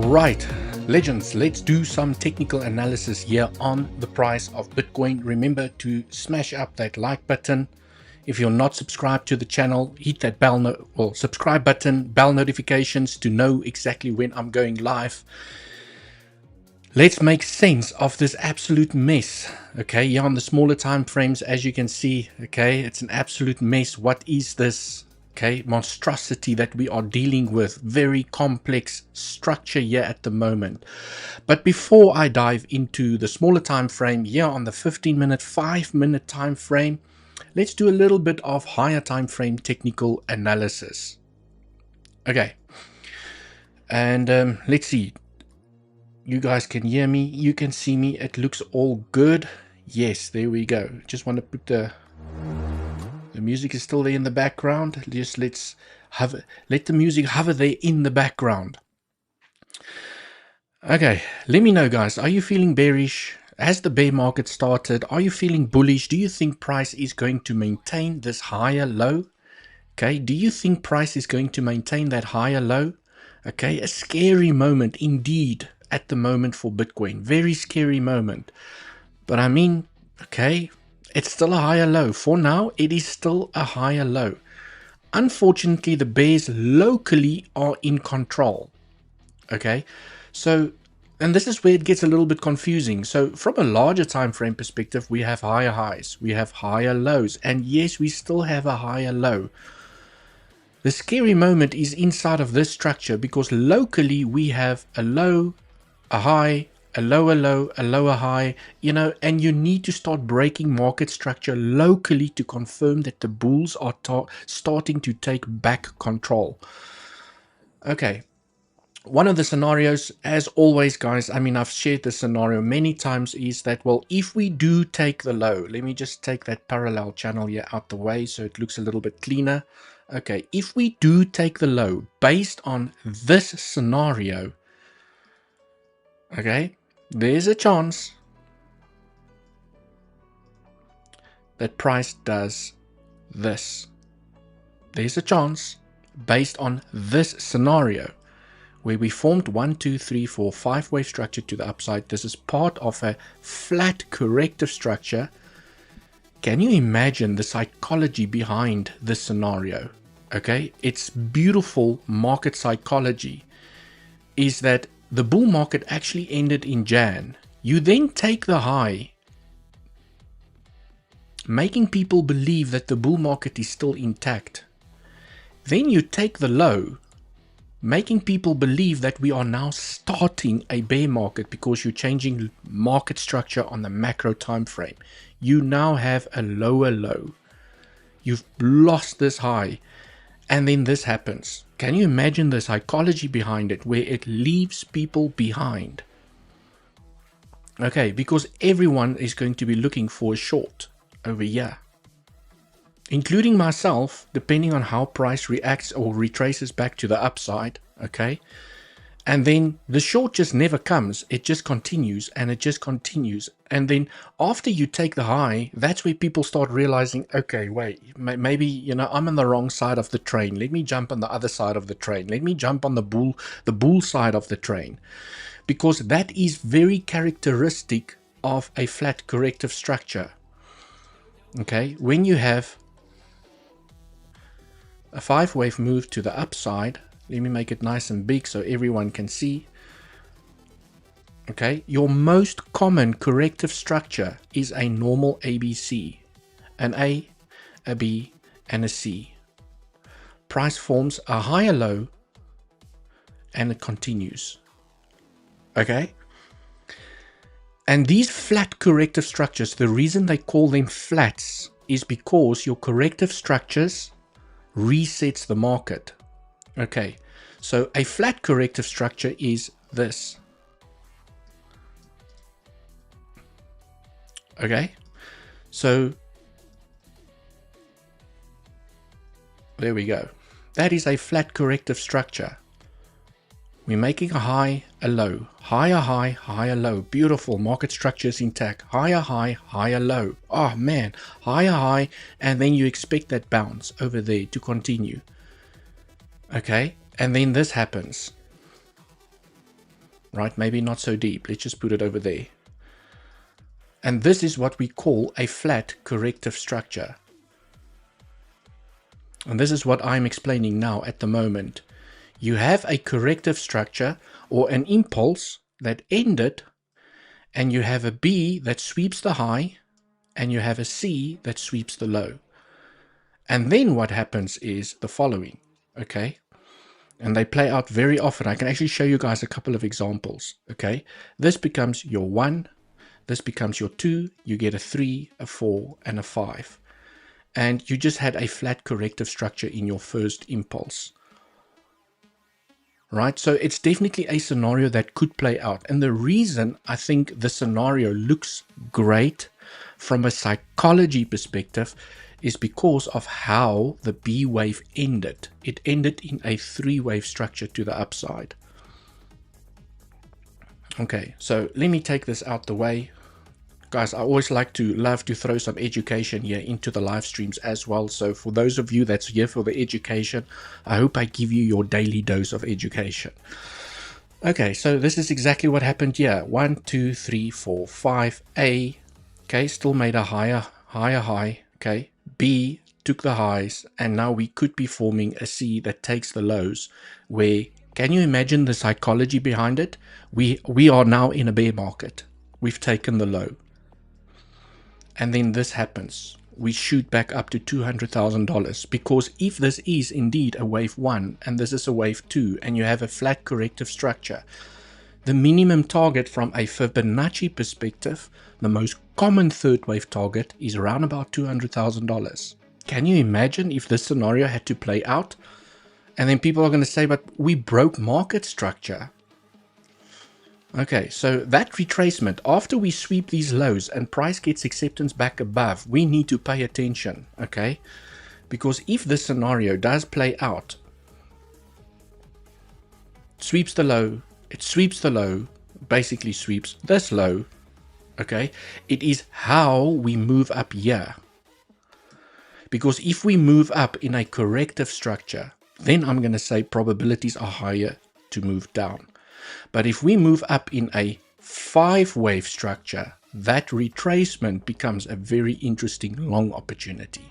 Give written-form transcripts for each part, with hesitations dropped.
Right, legends, let's do some technical analysis here on the price of Bitcoin. Remember to smash up that like button. If you're not subscribed to the channel, hit that subscribe button, bell notifications to know exactly when I'm going live. Let's make sense of this absolute mess. Okay, here on the smaller time frames, as you can see, okay, it's an absolute mess. What is this? Okay, monstrosity that we are dealing with, very complex structure here at the moment. But before I dive into the smaller time frame here on the 15-minute, 5-minute time frame, let's do a little bit of higher time frame technical analysis. Okay, and let's see. You guys can hear me, you can see me, it looks all good. Yes, there we go. Just want to put the music is still there in the background. Just let the music hover there in the background. Okay, let me know, guys. Are you feeling bearish? Has the bear market started? Are you feeling bullish? Do you think price is going to maintain this higher low? Okay, do you think price is going to maintain that higher low? Okay, a scary moment indeed at the moment for Bitcoin. Very scary moment. But I mean, okay, it's still a higher low. For now, it is still a higher low. Unfortunately, the bears locally are in control. Okay, so, and this is where it gets a little bit confusing. So from a larger time frame perspective, we have higher highs, we have higher lows, and yes, we still have a higher low. The scary moment is inside of this structure because locally we have a low, a high, a lower low, a lower high, you know, and you need to start breaking market structure locally to confirm that the bulls are starting to take back control. Okay, one of the scenarios, as always, guys, I mean, I've shared this scenario many times, is that, well, if we do take the low, let me just take that parallel channel here out the way so it looks a little bit cleaner. Okay, if we do take the low based on this scenario, okay, there's a chance that price does this. There's a chance based on this scenario where we formed 1, 2, 3, 4, 5 wave structure to the upside. This is part of a flat corrective structure. Can you imagine the psychology behind this scenario? Okay, it's beautiful market psychology. Is that the bull market actually ended in Jan. You then take the high, making people believe that the bull market is still intact. Then you take the low, making people believe that we are now starting a bear market because you're changing market structure on the macro time frame. You now have a lower low. You've lost this high. And then this happens. Can you imagine the psychology behind it, where it leaves people behind? Okay, because everyone is going to be looking for a short over here, including myself, depending on how price reacts or retraces back to the upside. Okay, and then the short just never comes. It just continues and it just continues. And then after you take the high, that's where people start realizing, okay, wait, maybe, you know, I'm on the wrong side of the train. Let me jump on the other side of the train. Let me jump on the bull side of the train. Because that is very characteristic of a flat corrective structure. Okay, when you have a 5-wave move to the upside, let me make it nice and big so everyone can see. Okay, your most common corrective structure is a normal ABC, an A, a B, and a C. Price forms a higher low and it continues. Okay, and these flat corrective structures, the reason they call them flats is because your corrective structures resets the market. Okay, so a flat corrective structure is this. Okay, so there we go. That is a flat corrective structure. We're making a high, a low, higher high, higher low. Beautiful, market structure is intact. Higher high, higher low. Oh man, higher high, and then you expect that bounce over there to continue. Okay, and then this happens. Right, maybe not so deep. Let's just put it over there. And this is what we call a flat corrective structure. And this is what I'm explaining now at the moment. You have a corrective structure or an impulse that ended, and you have a B that sweeps the high, and you have a C that sweeps the low. And then what happens is the following, okay? And they play out very often. I can actually show you guys a couple of examples, okay? This becomes your 1, this becomes your 2, you get a 3, a 4, and a 5. And you just had a flat corrective structure in your first impulse. Right, so it's definitely a scenario that could play out. And the reason I think the scenario looks great from a psychology perspective is because of how the B wave ended. It ended in a 3-wave structure to the upside. Okay, so let me take this out the way. Guys, I always love to throw some education here into the live streams as well. So for those of you that's here for the education, I hope I give you your daily dose of education. Okay, so this is exactly what happened here. 1, 2, 3, 4, 5. A, okay, still made a higher high. Okay, B took the highs, and now we could be forming a C that takes the lows. Where, can you imagine the psychology behind it? We are now in a bear market. We've taken the low. And then this happens. We shoot back up to $200,000, because if this is indeed a wave 1 and this is a wave 2 and you have a flat corrective structure, the minimum target from a Fibonacci perspective, the most common third wave target is around about $200,000. Can you imagine if this scenario had to play out? And then people are going to say, but we broke market structure. Okay, so that retracement, after we sweep these lows and price gets acceptance back above, we need to pay attention, okay? Because if this scenario does play out, sweeps the low, it sweeps the low, basically sweeps this low, okay? It is how we move up here. Because if we move up in a corrective structure, then I'm going to say probabilities are higher to move down. But if we move up in a 5-wave structure, that retracement becomes a very interesting long opportunity.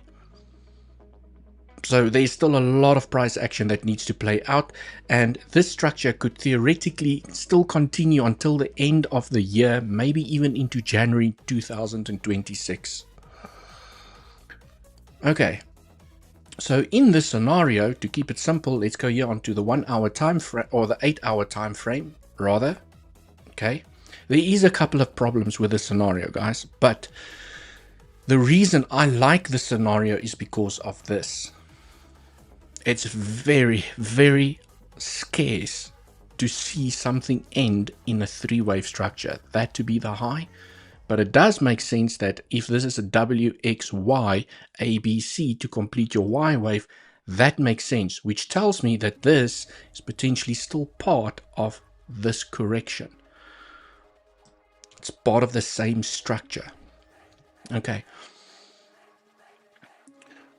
So there's still a lot of price action that needs to play out, and this structure could theoretically still continue until the end of the year, maybe even into January 2026. Okay. So in this scenario, to keep it simple, let's go here onto the 1 hour time frame, or the 8 hour time frame rather. Okay, there is a couple of problems with this scenario, guys, but the reason I like the scenario is because of this. It's very, very scarce to see something end in a three-wave structure, that to be the high. But it does make sense that if this is a W, X, Y, A, B, C to complete your Y wave, that makes sense, which tells me that this is potentially still part of this correction. It's part of the same structure. Okay.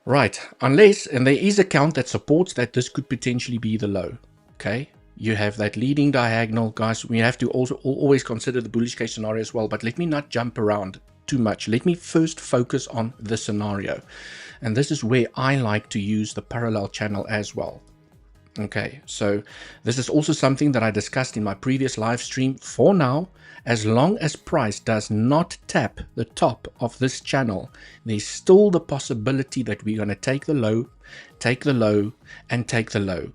Right. Unless, and there is a count that supports that this could potentially be the low. Okay. You have that leading diagonal, guys. We have to also always consider the bullish case scenario as well, but let me not jump around too much. Let me first focus on the scenario. And this is where I like to use the parallel channel as well. Okay, so this is also something that I discussed in my previous live stream. For now, as long as price does not tap the top of this channel, there's still the possibility that we're going to take the low, and take the low.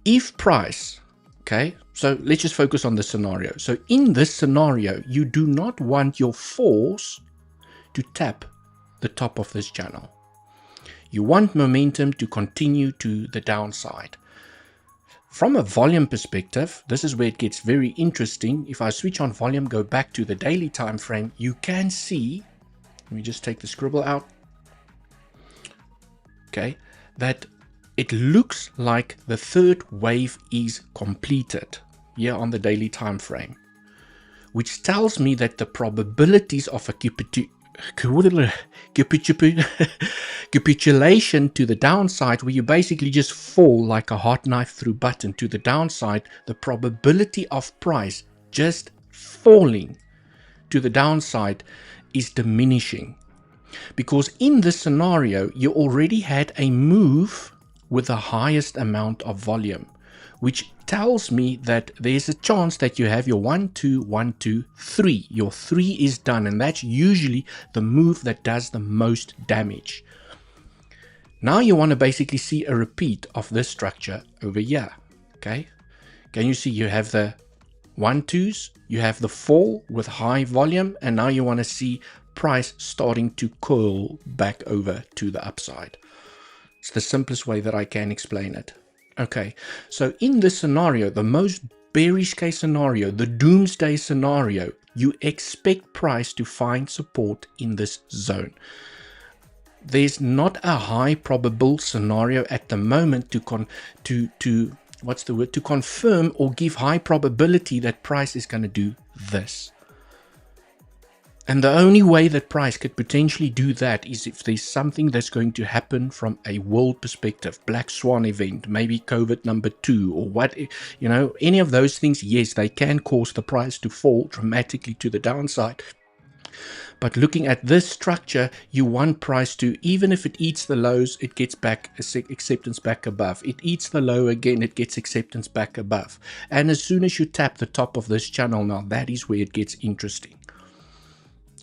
If price, okay, so let's just focus on this scenario. So in this scenario, you do not want your falls to tap the top of this channel. You want momentum to continue to the downside. From a volume perspective, this is where it gets very interesting. If I switch on volume, go back to the daily time frame, you can see, let me just take the scribble out, okay, that it looks like the third wave is completed here on the daily time frame, which tells me that the probabilities of a capitulation to the downside, where you basically just fall like a hot knife through butter to the downside, the probability of price just falling to the downside is diminishing. Because in this scenario, you already had a move with the highest amount of volume, which tells me that there's a chance that you have your 1, 2, 1, 2, 3. Your 3 is done, and that's usually the move that does the most damage. Now you want to basically see a repeat of this structure over here. Okay, can you see you have the 1, 2s, you have the fall with high volume, and now you want to see price starting to curl back over to the upside. It's the simplest way that I can explain it. Okay, so in this scenario, the most bearish case scenario, the doomsday scenario, you expect price to find support in this zone. There's not a high probable scenario at the moment to confirm or give high probability that price is going to do this. And the only way that price could potentially do that is if there's something that's going to happen from a world perspective, black swan event, maybe COVID #2 or what, you know, any of those things. Yes, they can cause the price to fall dramatically to the downside. But looking at this structure, you want price to, even if it eats the lows, it gets back acceptance back above. It eats the low again, it gets acceptance back above. And as soon as you tap the top of this channel, now that is where it gets interesting.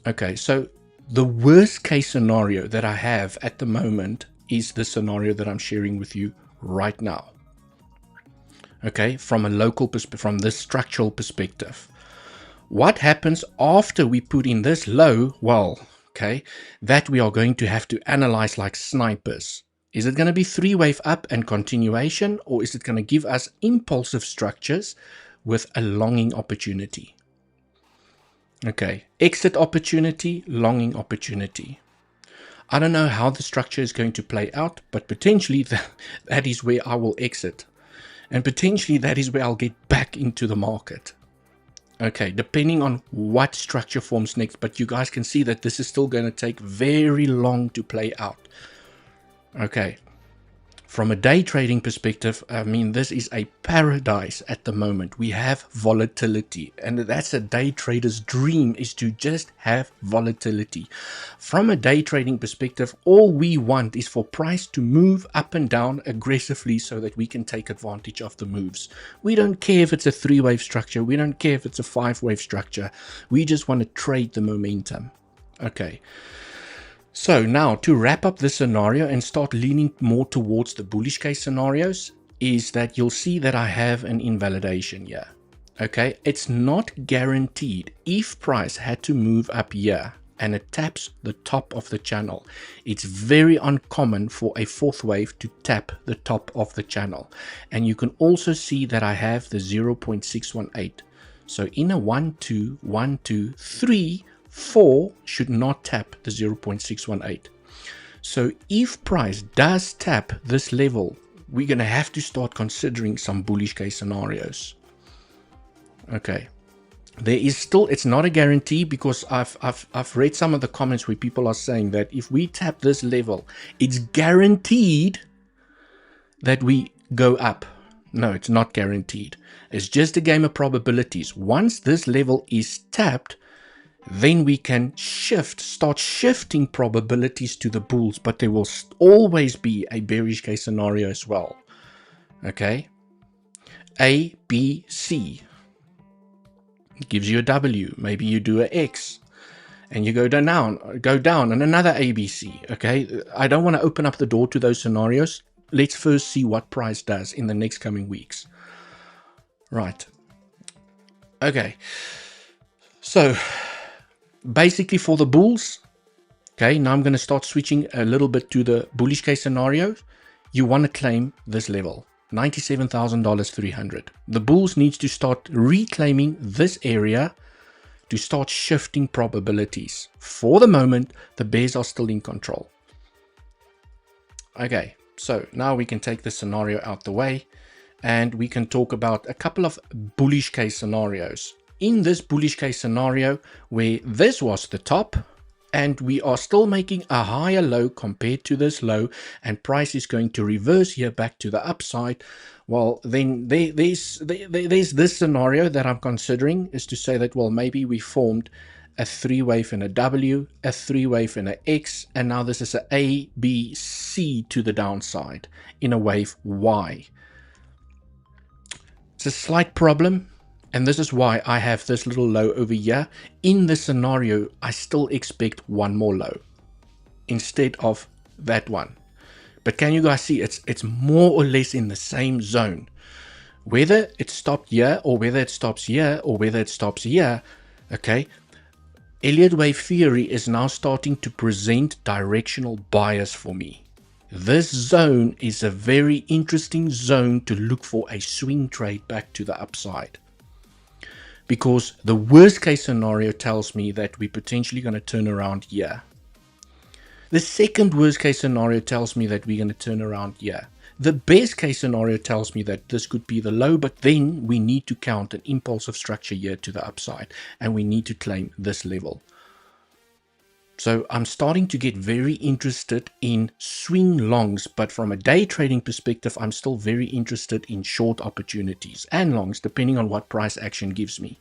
Okay, so the worst case scenario that I have at the moment is the scenario that I'm sharing with you right now. Okay, from a local perspective, from this structural perspective. What happens after we put in this low? Well, okay, that we are going to have to analyze like snipers. Is it going to be three-wave up and continuation, or is it going to give us impulsive structures with a longing opportunity? Okay, exit opportunity, longing opportunity. I don't know how the structure is going to play out, but potentially that is where I will exit. And potentially that is where I'll get back into the market. Okay, depending on what structure forms next, but you guys can see that this is still going to take very long to play out. Okay. From a day trading perspective, I mean, this is a paradise at the moment. We have volatility, and that's a day trader's dream, is to just have volatility. From a day trading perspective, all we want is for price to move up and down aggressively so that we can take advantage of the moves. We don't care if it's a three-wave structure. We don't care if it's a five-wave structure. We just want to trade the momentum. Okay. So now to wrap up this scenario and start leaning more towards the bullish case scenarios, is that you'll see that I have an invalidation here. Okay, it's not guaranteed. If price had to move up here, and it taps the top of the channel. It's very uncommon for a fourth wave to tap the top of the channel. And you can also see that I have the 0.618. So in a 1, 2, 1, 2, 3, 4 should not tap the 0.618. So if price does tap this level, we're going to have to start considering some bullish case scenarios. Okay. There is still, it's not a guarantee, because I've read some of the comments where people are saying that if we tap this level, it's guaranteed that we go up. No, it's not guaranteed. It's just a game of probabilities. Once this level is tapped, then we can start shifting probabilities to the bulls, but there will always be a bearish case scenario as well. Okay. A, B, C. It gives you a W. Maybe you do a X and you go down and another ABC. Okay. I don't want to open up the door to those scenarios. Let's first see what price does in the next coming weeks. Right. Okay. So basically for the bulls, okay, now I'm going to start switching a little bit to the bullish case scenario. You want to claim this level, $97,300. The bulls needs to start reclaiming this area to start shifting probabilities. For the moment, the bears are still in control. Okay, so now we can take the scenario out the way and we can talk about a couple of bullish case scenarios. In this bullish case scenario, where this was the top and we are still making a higher low compared to this low, and price is going to reverse here back to the upside, well, then there's this scenario that I'm considering, is to say that, well, maybe we formed a 3-wave and a W, a 3-wave and a X, and now this is a B, C to the downside in a wave Y. It's a slight problem, and this is why I have this little low over here. In this scenario, I still expect one more low instead of that one. But can you guys see it's more or less in the same zone? Whether it stopped here or whether it stops here or whether it stops here, okay, Elliott wave theory is now starting to present directional bias for me. This zone is a very interesting zone to look for a swing trade back to the upside. Because the worst case scenario tells me that we're potentially going to turn around here. The second worst case scenario tells me that we're going to turn around here. The best case scenario tells me that this could be the low, but then we need to count an impulsive structure here to the upside, and we need to claim this level. So I'm starting to get very interested in swing longs, but from a day trading perspective, I'm still very interested in short opportunities and longs, depending on what price action gives me.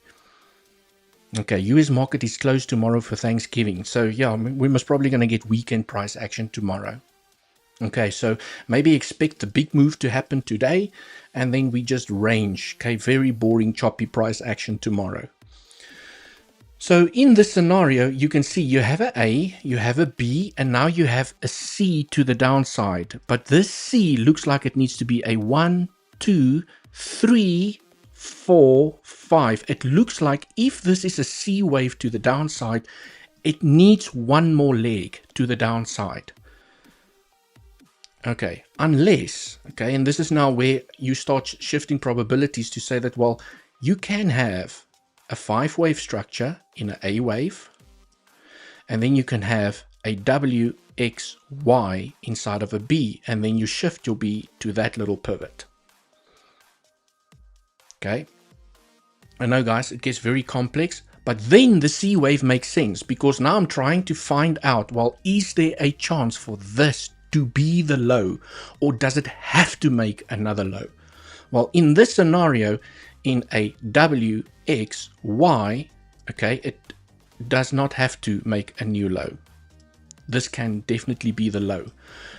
Okay, US market is closed tomorrow for Thanksgiving. So yeah, we're most probably going to get weekend price action tomorrow. Okay, so maybe expect the big move to happen today, and then we just range. Okay, very boring, choppy price action tomorrow. So in this scenario, you can see you have A, you have a B, and now you have a C to the downside. But this C looks like it needs to be a 1, 2, 3, 4, 5. It looks like if this is a C wave to the downside, it needs one more leg to the downside. Okay, unless, okay, and this is now where you start shifting probabilities to say that, well, you can have a 5-wave structure in an A wave, and then you can have a W, X, Y inside of a B, and then you shift your B to that little pivot. Okay, I know, guys, it gets very complex, but then the C wave makes sense, because now I'm trying to find out, well, is there a chance for this to be the low, or does it have to make another low? Well, in this scenario, in a W, X, Y, okay, it does not have to make a new low. This can definitely be the low.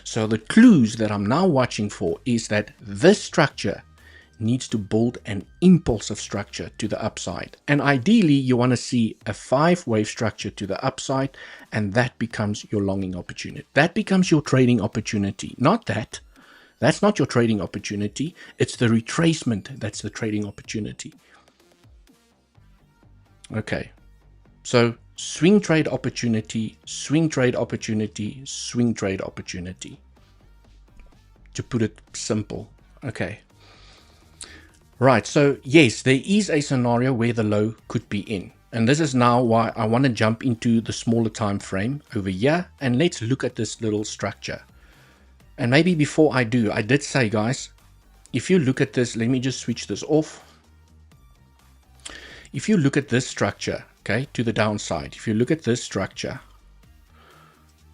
So the clues that I'm now watching for is that this structure needs to build an impulsive structure to the upside. And ideally, you want to see a 5-wave structure to the upside, and that becomes your longing opportunity. That becomes your trading opportunity. Not that. That's not your trading opportunity. It's the retracement that's the trading opportunity. Okay. So swing trade opportunity, swing trade opportunity, swing trade opportunity. To put it simple. Okay. Right. So yes, there is a scenario where the low could be in. And this is now why I want to jump into the smaller time frame over here. And let's look at this little structure. And maybe before I do, I did say, guys, if you look at this, let me just switch this off. If you look at this structure, okay, to the downside, if you look at this structure,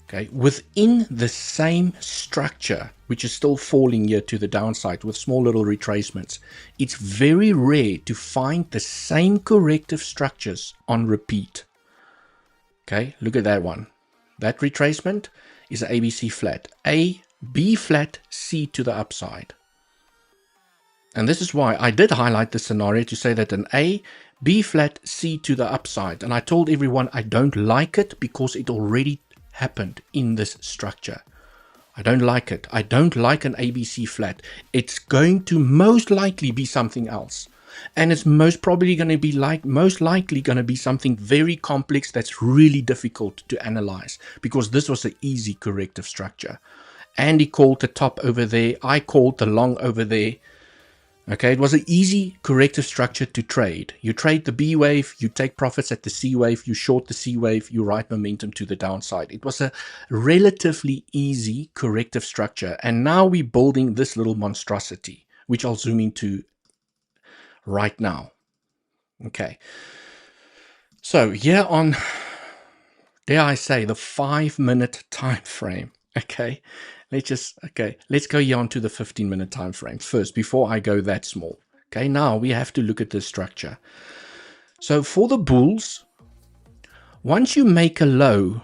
okay, within the same structure, which is still falling here to the downside with small little retracements, it's very rare to find the same corrective structures on repeat. Okay, look at that one. That retracement is an ABC flat. A, B flat, C to the upside. And this is why I did highlight the scenario to say that an A, B flat, C to the upside. And I told everyone I don't like it because it already happened in this structure. I don't like it. I don't like an ABC flat. It's going to most likely be something else. And it's most likely going to be something very complex that's really difficult to analyze, because this was an easy corrective structure. Andy called the top over there. I called the long over there. Okay, it was an easy corrective structure to trade. You trade the B wave, you take profits at the C wave, you short the C wave, you ride momentum to the downside. It was a relatively easy corrective structure. And now we're building this little monstrosity, which I'll zoom into right now. Okay. So here on, dare I say, the 5-minute time frame. Okay. Let's go here onto the 15-minute time frame first before I go that small. Okay, now we have to look at this structure. So for the bulls, once you make a low,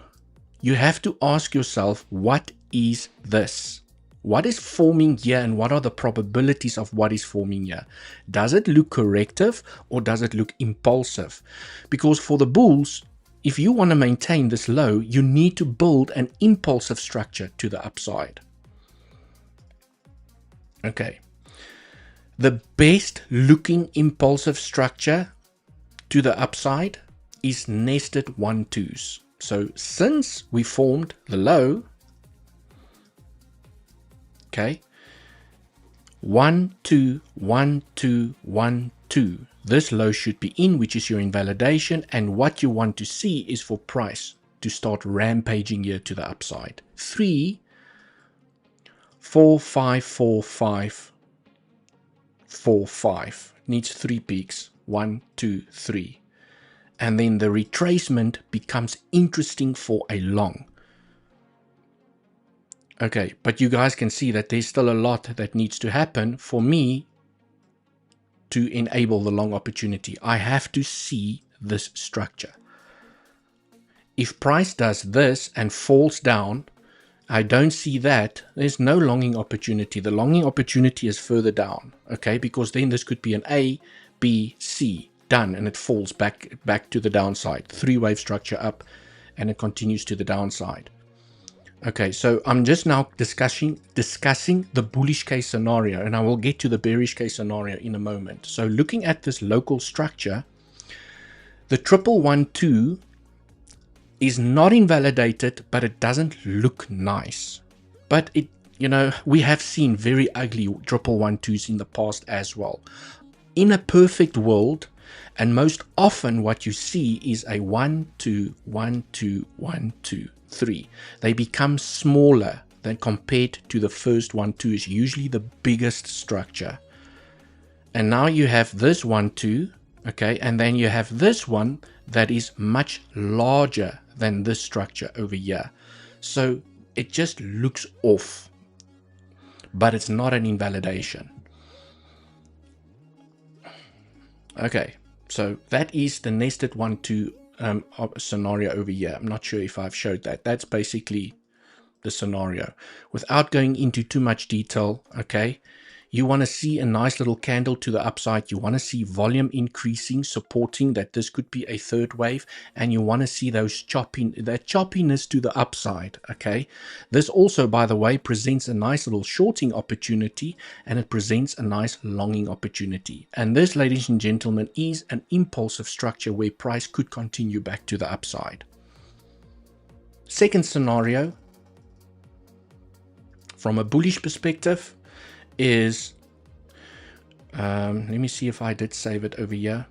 you have to ask yourself, what is this? What is forming here, and what are the probabilities of what is forming here? Does it look corrective or does it look impulsive? Because for the bulls, if you want to maintain this low, you need to build an impulsive structure to the upside. Okay. The best looking impulsive structure to the upside is nested 1-2s. So since we formed the low, okay, 1, 2, 1, 2, 1, 2. This low should be in, which is your invalidation, and what you want to see is for price to start rampaging here to the upside. 3, 4, 5, 4, 5, 4, 5. Needs 3 peaks. 1, 2, 3. And then the retracement becomes interesting for a long. Okay, but you guys can see that there's still a lot that needs to happen for me to enable the long opportunity. I have to see this structure. If price does this and falls down, I don't see that, there's no longing opportunity. The longing opportunity is further down, okay, because then this could be an A, B, C, done, and it falls back to the downside. 3-wave structure up, and it continues to the downside. Okay, so I'm just now discussing the bullish case scenario, and I will get to the bearish case scenario in a moment. So looking at this local structure, the 1-1-1-2 is not invalidated, but it doesn't look nice. But it, we have seen very ugly 1-1-1-2s in the past as well. In a perfect world, and most often what you see is a 1-2, 1-2, 1-2. 3. They become smaller than compared to the first 1-2 is usually the biggest structure. And now you have this 1-2, okay, and then you have this one that is much larger than this structure over here. So it just looks off, but it's not an invalidation. Okay, so that is the nested 1-2 scenario over here. I'm not sure if I've showed that. That's basically the scenario. Without going into too much detail, okay, You want to see a nice little candle to the upside. You want to see volume increasing, supporting that this could be a third wave. And you want to see that choppiness to the upside. Okay. This also, by the way, presents a nice little shorting opportunity, and it presents a nice longing opportunity. And this, ladies and gentlemen, is an impulsive structure where price could continue back to the upside. Second scenario, from a bullish perspective, is let me see if I did save it over here.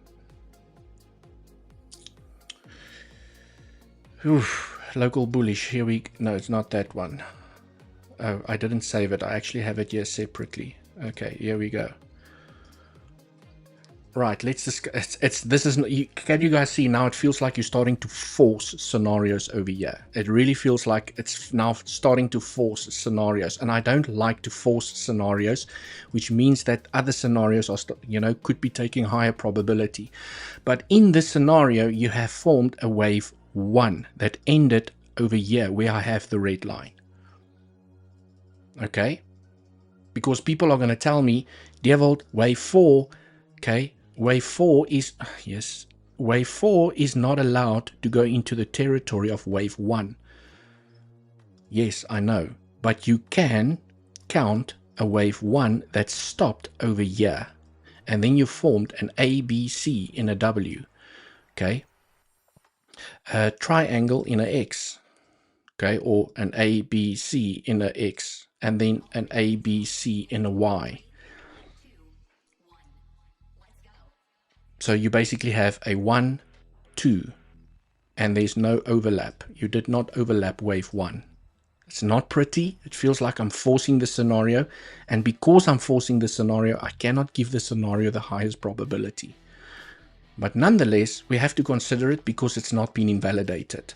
Oof, local bullish. Here we no, it's not that one. Oh, I didn't save it. I actually have it here separately. Okay, here we go. Right, let's discuss. This is. Can you guys see now? It feels like you're starting to force scenarios over here. It really feels like it's now starting to force scenarios, and I don't like to force scenarios, which means that other scenarios are, could be taking higher probability. But in this scenario, you have formed a wave 1 that ended over here, where I have the red line. Okay, because people are going to tell me, Dewald, wave 4. Okay. Wave 4 is, yes, wave 4 is not allowed to go into the territory of wave 1. Yes, I know, but you can count a wave 1 that stopped over here, and then you formed an A, B, C in a W, okay, a triangle in a X, okay, or an A, B, C in a X, and then an A, B, C in a Y. So you basically have a 1, 2, and there's no overlap. You did not overlap wave 1. It's not pretty. It feels like I'm forcing the scenario. And because I'm forcing the scenario, I cannot give the scenario the highest probability. But nonetheless, we have to consider it because it's not been invalidated.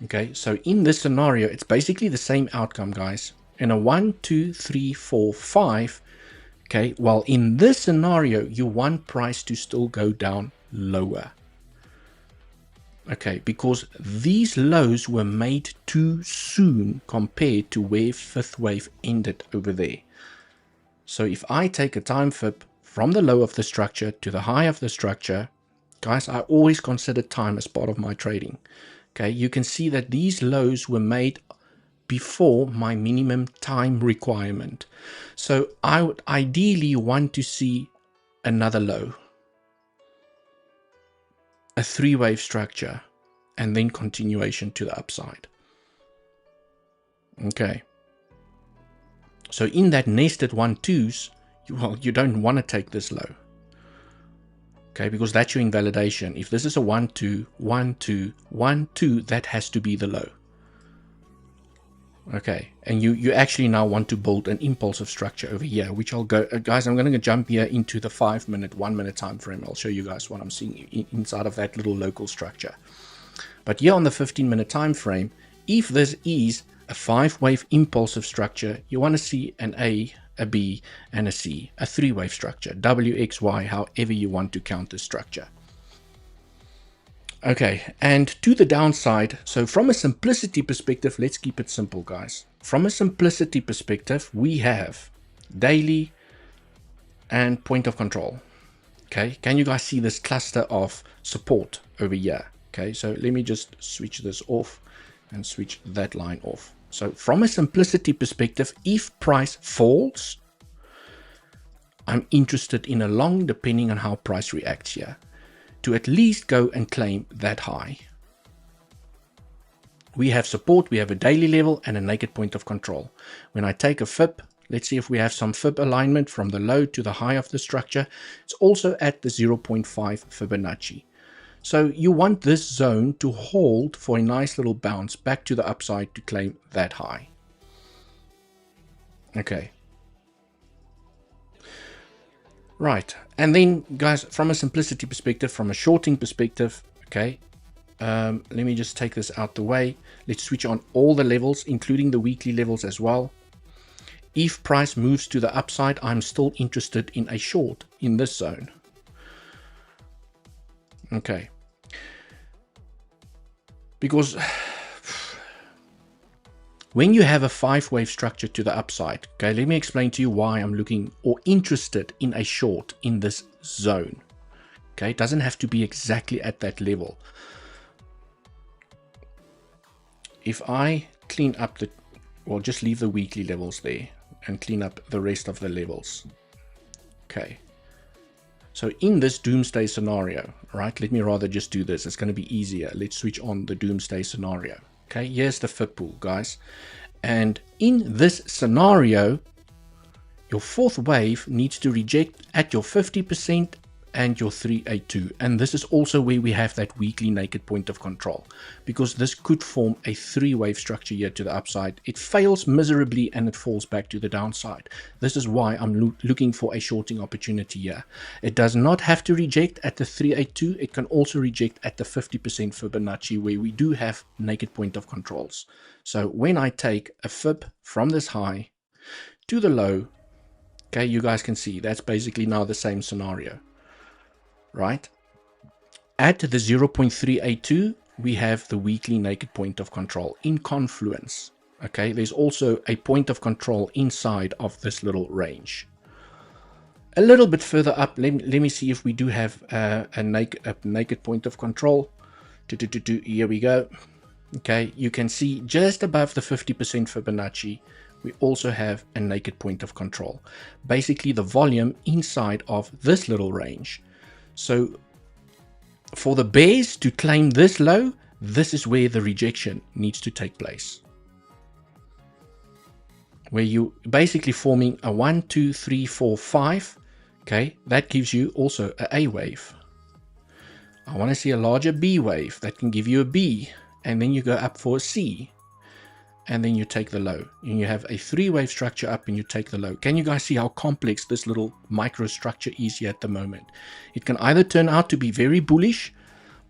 Okay, so in this scenario, it's basically the same outcome, guys. In a 1, 2, 3, 4, 5, okay, while in this scenario, you want price to still go down lower. Okay, because these lows were made too soon compared to where fifth wave ended over there. So if I take a time fib from the low of the structure to the high of the structure, guys, I always consider time as part of my trading. Okay, you can see that these lows were made before my minimum time requirement. So I would ideally want to see another low, a three-wave structure, and then continuation to the upside. Okay. So in that nested 1-2s, you don't want to take this low. Okay, because that's your invalidation. If this is a 1-2, 1-2, 1-2, that has to be the low. Okay, and you actually now want to build an impulsive structure over here, which I'll go, guys, I'm going to jump here into the 5-minute, 1-minute time frame. I'll show you guys what I'm seeing inside of that little local structure. But here on the 15-minute time frame, if this is a 5-wave impulsive structure, you want to see an A, a B, and a C, a 3-wave structure, W, X, Y, however you want to count this structure. Okay, and to the downside, so from a simplicity perspective, let's keep it simple, guys. From a simplicity perspective, we have daily and point of control. Okay, can you guys see this cluster of support over here? Okay, so let me just switch this off and switch that line off. So from a simplicity perspective, if price falls, I'm interested in a long, depending on how price reacts here, to at least go and claim that high. We have support, we have a daily level and a naked point of control. When I take a fib, let's see if we have some fib alignment from the low to the high of the structure. It's also at the 0.5 Fibonacci. So you want this zone to hold for a nice little bounce back to the upside to claim that high. Okay. Right, and then guys, from a simplicity perspective, from a shorting perspective, okay, let me just take this out the way. Let's switch on all the levels, including the weekly levels as well. If price moves to the upside, I'm still interested in a short in this zone. Okay, because When you have a 5-wave structure to the upside, okay, let me explain to you why I'm looking or interested in a short in this zone. Okay, it doesn't have to be exactly at that level. If I clean up the, well, just leave the weekly levels there and clean up the rest of the levels. Okay. So in this doomsday scenario, right, let me rather just do this. It's going to be easier. Let's switch on the doomsday scenario. Okay, here's the fib pool, guys. And in this scenario, your 4th wave needs to reject at your 50% and your 382. And this is also where we have that weekly naked point of control, because this could form a 3-wave structure here to the upside. It fails miserably and it falls back to the downside. This is why I'm looking for a shorting opportunity here. It does not have to reject at the 382. It can also reject at the 50% Fibonacci, where we do have naked point of controls. So when I take a fib from this high to the low, okay, you guys can see that's basically now the same scenario. Right? At the 0.382, we have the weekly naked point of control in confluence. Okay, there's also a point of control inside of this little range. A little bit further up, let me see if we do have a naked point of control. Here we go. Okay, you can see just above the 50% Fibonacci, we also have a naked point of control. Basically, the volume inside of this little range. So for the bears to claim this low, this is where the rejection needs to take place. Where you basically forming a 1, 2, 3, 4, 5. Okay, that gives you also a wave. I want to see a larger B wave that can give you a B, and then you go up for a C. And then you take the low, and you have a 3-wave structure up and you take the low. Can you guys see how complex this little microstructure is here at the moment? It can either turn out to be very bullish,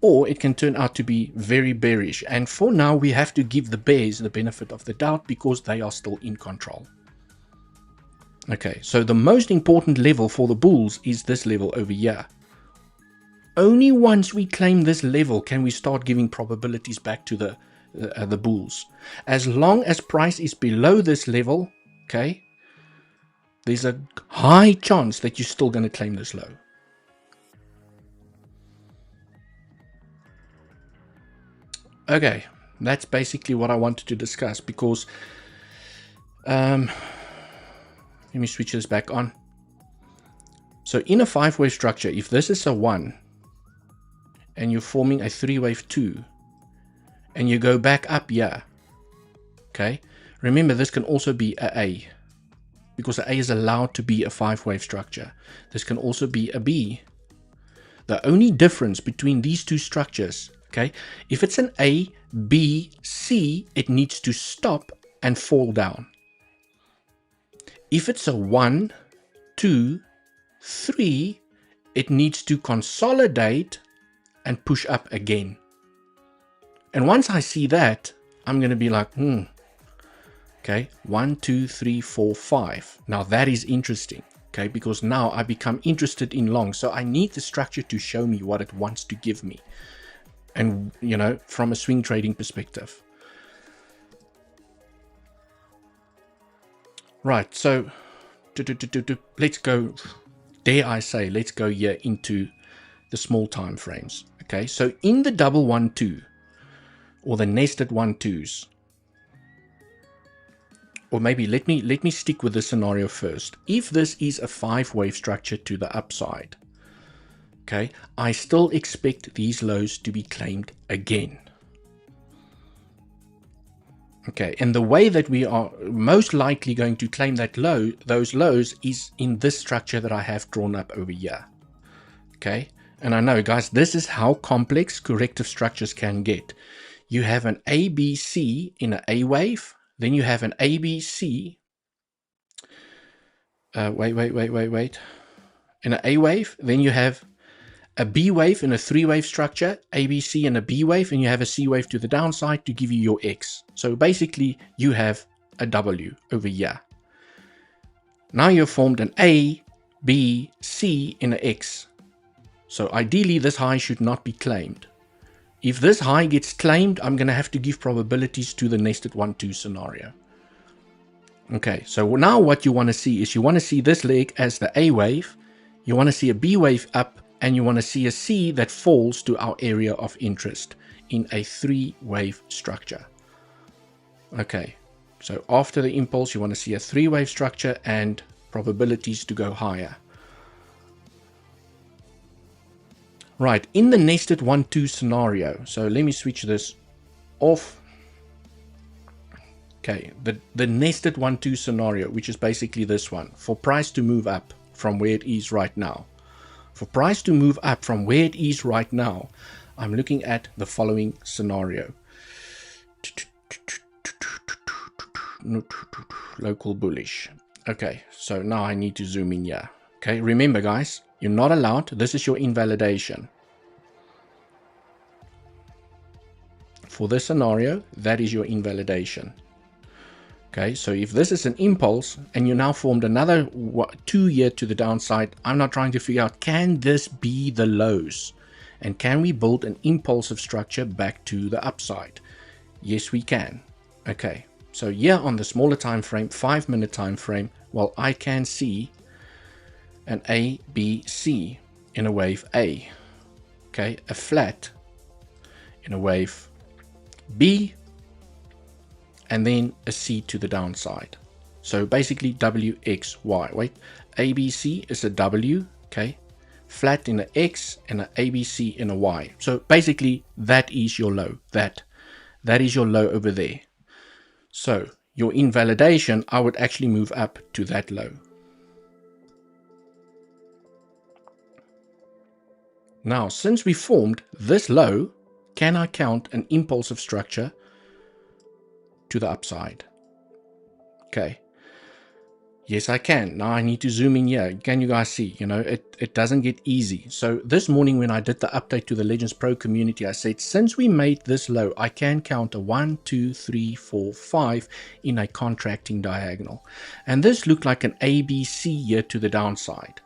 or it can turn out to be very bearish. And for now, we have to give the bears the benefit of the doubt because they are still in control. Okay, so the most important level for the bulls is this level over here. Only once we claim this level can we start giving probabilities back to the bulls. As long as price is below this level, okay, there's a high chance that you're still going to claim this low. Okay, that's basically what I wanted to discuss, because let me switch this back on. So in a 5-wave structure, if this is a 1 and you're forming a 3-wave 2, and you go back up here, okay, remember this can also be a because a is allowed to be a 5-wave structure. This can also be a B. The only difference between these two structures, okay, if it's an A, B, C, it needs to stop and fall down. If it's a 1, 2, 3, it needs to consolidate and push up again. And once I see that, I'm going to be like, okay, 1, 2, 3, 4, 5. Now that is interesting, okay, because now I become interested in long. So I need the structure to show me what it wants to give me. And, you know, from a swing trading perspective. Right, so let's go, dare I say, let's go here into the small time frames. Okay, so in the double 1, 2, or the nested 1, 2s, or maybe let me stick with this scenario first. If this is a 5-wave structure to the upside, okay, I still expect these lows to be claimed again. Okay, and the way that we are most likely going to claim that those lows is in this structure that I have drawn up over here. Okay, and I know, guys, this is how complex corrective structures can get. You have an ABC in an A wave, then you have an ABC. Wait. In an A wave, then you have a B wave in a 3-wave structure, ABC and a B wave, and you have a C wave to the downside to give you your X. So basically, you have a W over here. Now you've formed an A, B, C in an X. So ideally, this high should not be claimed. If this high gets claimed, I'm going to have to give probabilities to the nested 1-2 scenario. Okay, so now what you want to see is you want to see this leg as the A wave, you want to see a B wave up, and you want to see a C that falls to our area of interest in a 3-wave structure. Okay, so after the impulse, you want to see a 3-wave structure and probabilities to go higher. Right, in the nested 1-2 scenario, so let me switch this off. Okay, the nested 1-2 scenario, which is basically this one, for price to move up from where it is right now. For price to move up from where it is right now, I'm looking at the following scenario. Local bullish. Okay, so now I need to zoom in here. Okay, remember guys, you're not allowed, this is your invalidation. For this scenario, that is your invalidation. Okay, so if this is an impulse and you now formed another 2 here to the downside, I'm not trying to figure out, can this be the lows? And can we build an impulsive structure back to the upside? Yes, we can. Okay, so here on the smaller time frame, 5-minute time frame, well, I can see an A, B, C in a wave A. Okay, a flat in a wave B, and then a C to the downside. So basically W, X, Y. Wait, ABC is a W, okay, flat in an X and an ABC in a Y. So basically that is your low. That is your low over there. So your invalidation, I would actually move up to that low. Now, since we formed this low, can I count an impulsive structure to the upside? Okay. Yes, I can. Now I need to zoom in here. Can you guys see? You know, it doesn't get easy. So this morning when I did the update to the Legends Pro community, I said, since we made this low, I can count a 1, 2, 3, 4, 5 in a contracting diagonal. And this looked like an ABC here to the downside.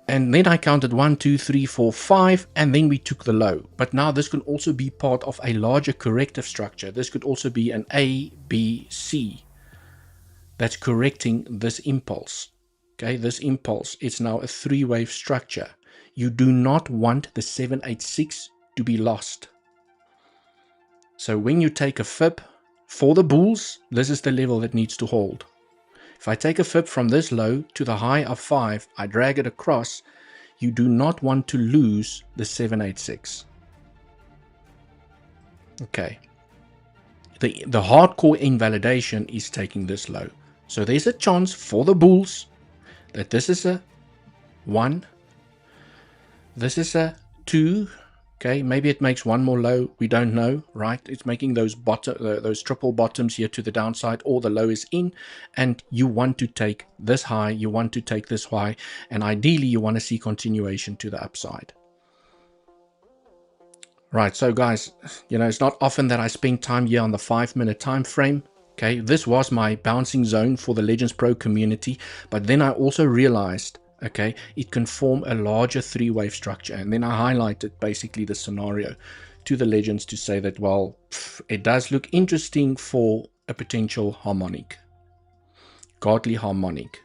And then I counted 1, 2, 3, 4, 5, and then we took the low. But now this could also be part of a larger corrective structure. This could also be an A, B, C that's correcting this impulse. Okay, this impulse is now a 3-wave structure. You do not want the 786 to be lost. So when you take a fib for the bulls, this is the level that needs to hold. If I take a fib from this low to the high of 5, I drag it across, you do not want to lose the 786. Okay. The hardcore invalidation is taking this low. So there's a chance for the bulls that this is a 1, this is a 2. Okay, maybe it makes one more low. We don't know, right? It's making those triple bottoms here to the downside, or the low is in, and you want to take this high, you want to take this high, and ideally you want to see continuation to the upside. Right, so guys, you know, it's not often that I spend time here on the 5-minute time frame. Okay, this was my bouncing zone for the Legends Pro community, but then I also realized, okay, it can form a larger 3-wave structure. And then I highlighted basically the scenario to the legends to say that, well, it does look interesting for a potential harmonic, godly harmonic.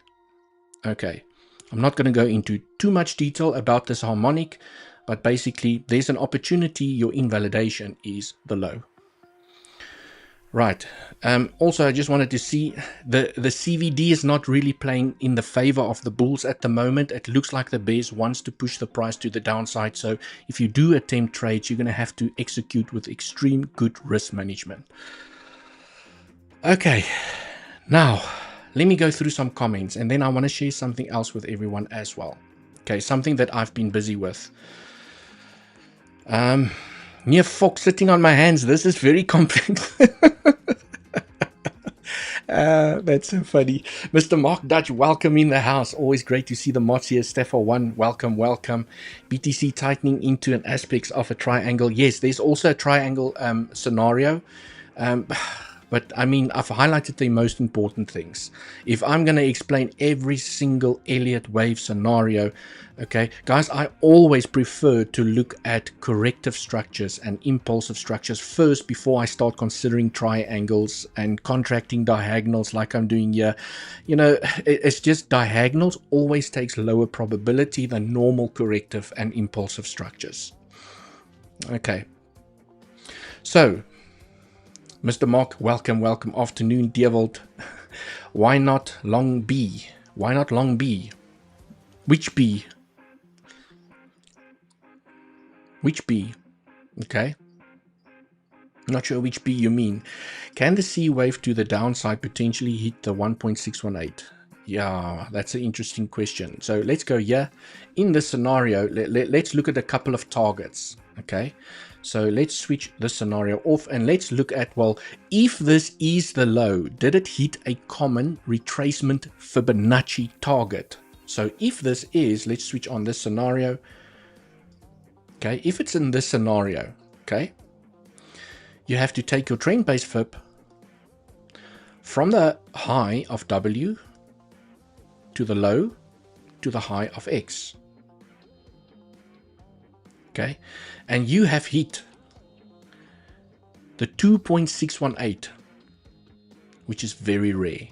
Okay, I'm not going to go into too much detail about this harmonic, but basically there's an opportunity. Your invalidation is the low. Right. Also, I just wanted to see the CVD is not really playing in the favor of the bulls at the moment. It looks like the bears wants to push the price to the downside. So if you do attempt trades, you're going to have to execute with extreme good risk management. Okay. Now, let me go through some comments, and then I want to share something else with everyone as well. Okay. Something that I've been busy with. Near Fox sitting on my hands. This is very complex. That's so funny. Mr. Mark Dutch, welcome in the house. Always great to see the mods here. Steph1, welcome, welcome. BTC tightening into an aspects of a triangle. Yes, there's also a triangle scenario. But I mean, I've highlighted the most important things. If I'm going to explain every single Elliott wave scenario, okay, guys, I always prefer to look at corrective structures and impulsive structures first before I start considering triangles and contracting diagonals like I'm doing here. You know, it's just diagonals always takes lower probability than normal corrective and impulsive structures. Okay. So, Mr. Mark, welcome. Afternoon, Dewald. Why not long B? Why not long B? Which B? Which B? Okay. Not sure which B you mean. Can the C wave to the downside potentially hit the 1.618? Yeah, that's an interesting question. So let's go here. In this scenario, let's look at a couple of targets. Okay. So let's switch this scenario off and let's look at, well, if this is the low, did it hit a common retracement Fibonacci target? So if this is, let's switch on this scenario. Okay, if it's in this scenario, okay, you have to take your trend-based Fib from the high of W to the low to the high of X. Okay, and you have hit the 2.618, which is very rare.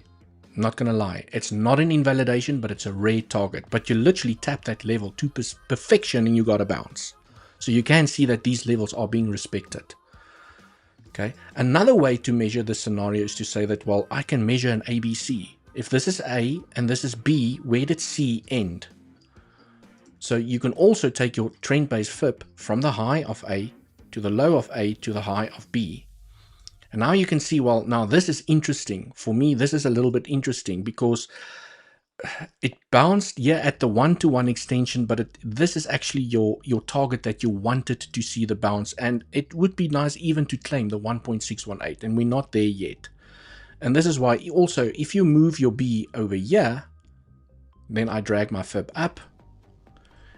I'm not gonna lie, it's not an invalidation, but it's a rare target. But you literally tap that level to perfection and you got a bounce. So you can see that these levels are being respected. Okay, another way to measure this scenario is to say that, well, I can measure an ABC. If this is A and this is B, where did C end? So you can also take your trend-based Fib from the high of A to the low of A to the high of B. And now you can see, well, now this is interesting. For me, this is a little bit interesting because it bounced here at the 1-to-1 extension, but this is actually your target that you wanted to see the bounce. And it would be nice even to claim the 1.618, and we're not there yet. And this is why also, if you move your B over here, then I drag my Fib up.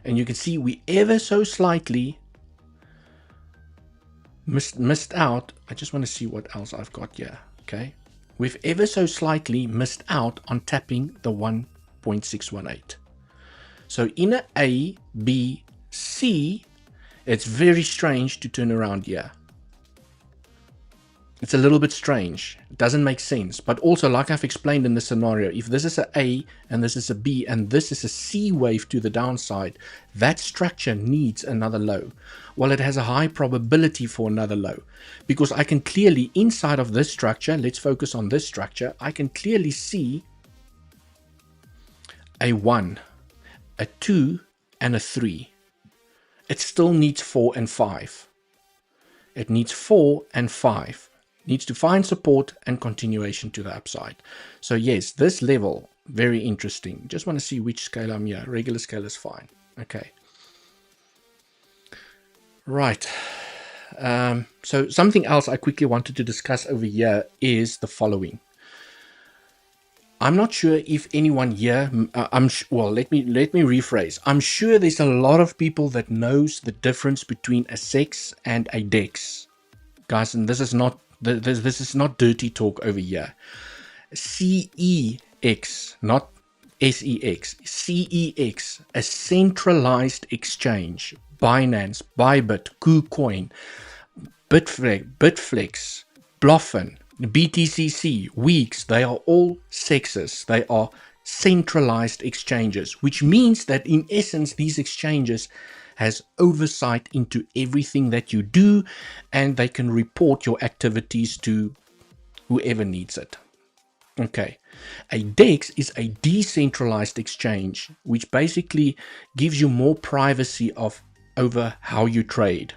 And you can see we ever so slightly missed out. I just want to see what else I've got here. Okay. We've ever so slightly missed out on tapping the 1.618. So in a B, C, it's very strange to turn around here. It's a little bit strange. It doesn't make sense. But also, like I've explained in this scenario, if this is a A and this is a B and this is a C wave to the downside, that structure needs another low. Well, it has a high probability for another low because I can clearly, inside of this structure, let's focus on this structure, I can clearly see a 1, a 2, and a 3. It still needs 4 and 5. It needs 4 and 5. Needs to find support and continuation to the upside. So yes, this level, very interesting. Just want to see which scale I'm here. Regular scale is fine. Okay. Right. So something else I quickly wanted to discuss over here is the following. I'm not sure if anyone here, well, let me rephrase. I'm sure there's a lot of people that knows the difference between a SEX and a DEX. Guys, and this is not dirty talk over here. CEX, not SEX. CEX, a centralized exchange. Binance, Bybit, KuCoin, Bitflex, Bluffin, BTCC, Weeks, they are all SEXs. They are centralized exchanges, which means that in essence, these exchanges has oversight into everything that you do, and they can report your activities to whoever needs it. Okay, a DEX is a decentralized exchange, which basically gives you more privacy over how you trade,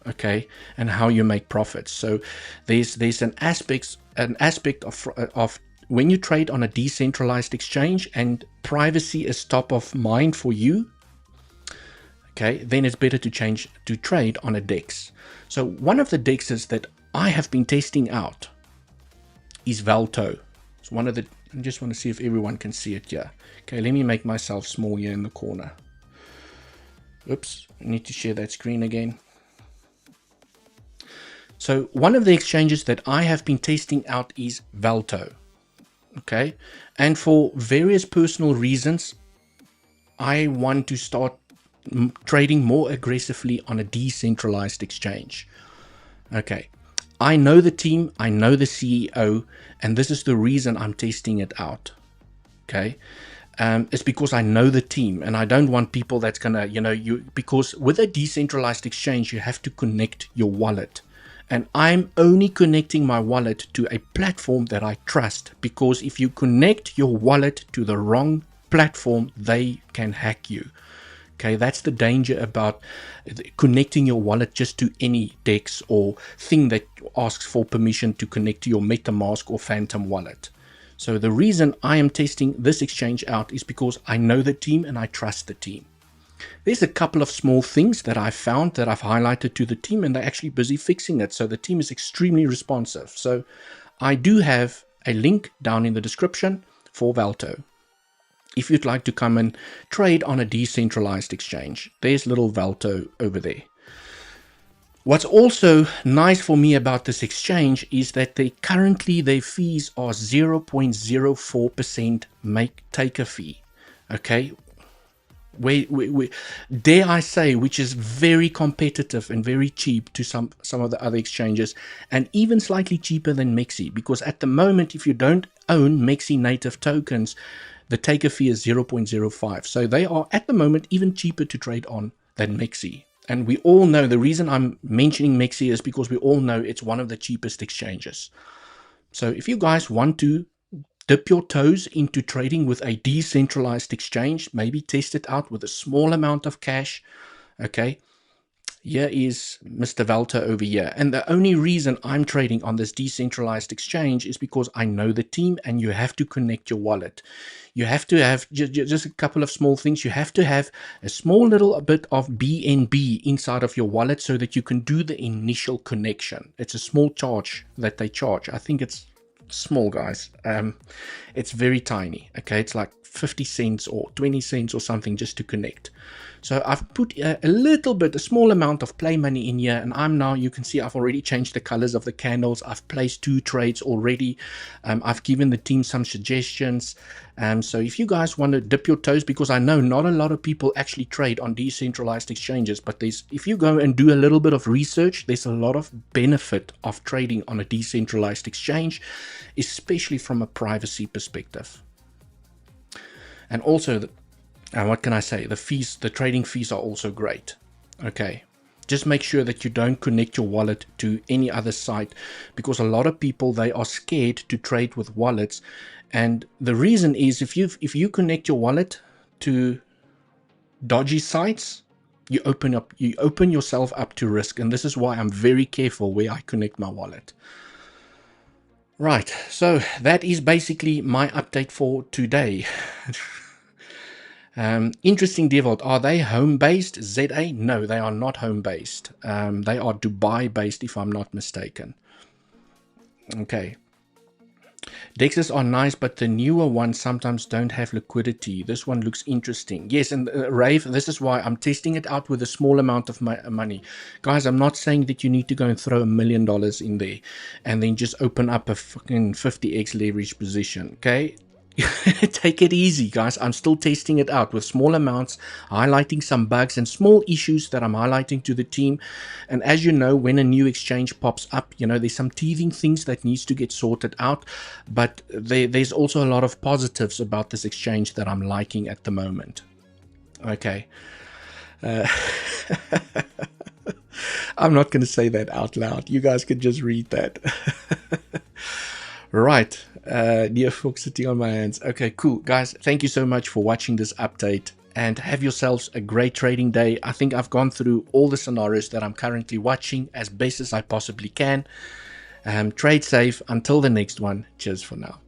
okay, and how you make profits. So there's an aspect of when you trade on a decentralized exchange and privacy is top of mind for you. Okay, then it's better to trade on a DEX. So one of the DEXs that I have been testing out is Valto. It's one of the, I just want to see if everyone can see it here. Okay, let me make myself small here in the corner. Oops, I need to share that screen again. So one of the exchanges that I have been testing out is Valto. Okay. And for various personal reasons, I want to start trading more aggressively on a decentralized exchange. Okay. I know the team, I know the CEO, and this is the reason I'm testing it out. Okay. It's because I know the team and I don't want people that's gonna, because with a decentralized exchange, you have to connect your wallet. And I'm only connecting my wallet to a platform that I trust, because if you connect your wallet to the wrong platform, they can hack you. Okay, that's the danger about connecting your wallet just to any DEX or thing that asks for permission to connect to your MetaMask or Phantom wallet. So the reason I am testing this exchange out is because I know the team and I trust the team. There's a couple of small things that I found that I've highlighted to the team, and they're actually busy fixing it. So the team is extremely responsive. So I do have a link down in the description for Valto. If you'd like to come and trade on a decentralized exchange, there's little Valto over there. What's also nice for me about this exchange is that currently their fees are 0.04% taker fee. Okay. Dare I say, which is very competitive and very cheap to some of the other exchanges, and even slightly cheaper than Mexi, because at the moment, if you don't own Mexi native tokens, the taker fee is 0.05. So they are at the moment even cheaper to trade on than Mexi. And we all know, the reason I'm mentioning Mexi is because we all know it's one of the cheapest exchanges. So if you guys want to dip your toes into trading with a decentralized exchange, maybe test it out with a small amount of cash. Okay. Here is Mr. Valto over here. And the only reason I'm trading on this decentralized exchange is because I know the team, and you have to connect your wallet. You have to have just a couple of small things. You have to have a small little bit of BNB inside of your wallet so that you can do the initial connection. It's a small charge that they charge. I think it's small, guys. It's very tiny. Okay, it's like 50 cents or 20 cents or something just to connect. So I've put a small amount of play money in here, and you can see I've already changed the colors of the candles. I've placed 2 trades already. I've given the team some suggestions. So if you guys want to dip your toes, because I know not a lot of people actually trade on decentralized exchanges, but if you go and do a little bit of research, there's a lot of benefit of trading on a decentralized exchange, especially from a privacy perspective. And also, what can I say? The trading fees are also great. Okay. Just make sure that you don't connect your wallet to any other site, because a lot of people, they are scared to trade with wallets. And the reason is, if you connect your wallet to dodgy sites, you open yourself up to risk. And this is why I'm very careful where I connect my wallet. Right. So that is basically my update for today. Interesting, Dewald. Are they home-based? ZA? No, they are not home-based. They are Dubai-based, if I'm not mistaken. Okay. DEXs are nice, but the newer ones sometimes don't have liquidity. This one looks interesting. Yes, and Rave, this is why I'm testing it out with a small amount of money. Guys, I'm not saying that you need to go and throw $1 million in there and then just open up a fucking 50x leverage position, okay? Take it easy, guys. I'm still testing it out with small amounts, highlighting some bugs and small issues that I'm highlighting to the team. And as you know, when a new exchange pops up, there's some teething things that needs to get sorted out. But there's also a lot of positives about this exchange that I'm liking at the moment. Okay. I'm not going to say that out loud. You guys could just read that. Right. Dear folks sitting on my hands. Okay, cool. Guys, thank you so much for watching this update, and have yourselves a great trading day. I think I've gone through all the scenarios that I'm currently watching as best as I possibly can. Trade safe. Until the next one. Cheers for now.